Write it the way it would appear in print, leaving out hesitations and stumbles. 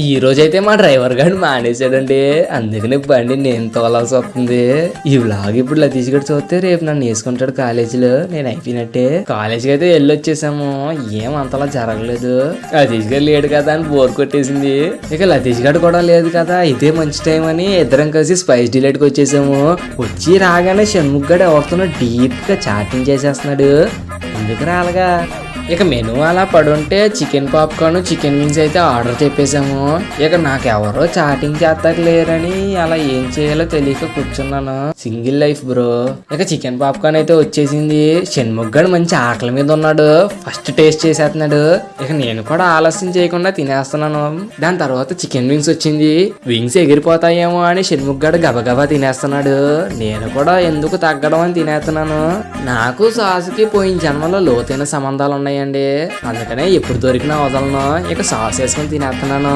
ఈ రోజైతే మా డ్రైవర్ గారు మానేశాడండి. అందుకని బండి నేను తోలాల్సి వస్తుంది. ఈ వ్లాగ్ ఇప్పుడు లతీష్ గడు చూస్తే రేపు నన్ను వేసుకుంటాడు కాలేజీలో. నేను అయిపోయినట్టే. కాలేజీకి అయితే వెళ్ళి వచ్చేసాము. ఏం అంతలా జరగలేదు. లతీష్ గారు లేడు కదా అని బోర్ కొట్టేసింది. ఇక లతీష్ గడు కూడా లేదు కదా, ఇదే మంచి టైం అని ఇద్దరం కలిసి స్పైస్ డిలైట్ కి వచ్చేసాము. వచ్చి రాగానే షణ్ముఖ్ గడు ఎవరితోనో డీప్ గా చాటింగ్ చేసేస్తున్నాడు. ఎందుకు రాలగా. ఇక మెనూ అలా పడుంటే చికెన్ పాప్కార్న్, చికెన్ వింగ్స్ అయితే ఆర్డర్ చెప్పేసాము. ఇక నాకెవరో చాటింగ్ చేస్తారు లేరని అలా ఏం చేయాలో తెలియక కూర్చున్నాను. Single life bro. ఇక చికెన్ పాప్కార్న్ అయితే వచ్చేసింది. షణ్ముఖ్ గడు మంచి ఆకలి మీద ఉన్నాడు. ఫస్ట్ టేస్ట్ చేసేస్తున్నాడు. ఇక నేను కూడా ఆలస్యం చేయకుండా తినేస్తున్నాను. దాని తర్వాత చికెన్ వింగ్స్ వచ్చింది. వింగ్స్ ఎగిరిపోతాయేమో అని షణ్ముఖ్ గడు గబగబా తినేస్తున్నాడు. నేను కూడా ఎందుకు తగ్గడం అని తినేస్తున్నాను. నాకు సాసుకి పోయిన జన్మలో లోతైన సంబంధాలు ఉన్నాయి. అందుకనే ఎప్పుడు దొరికినా వదలను. ఇక సాస్ వేసుకొని తినేస్తున్నాను.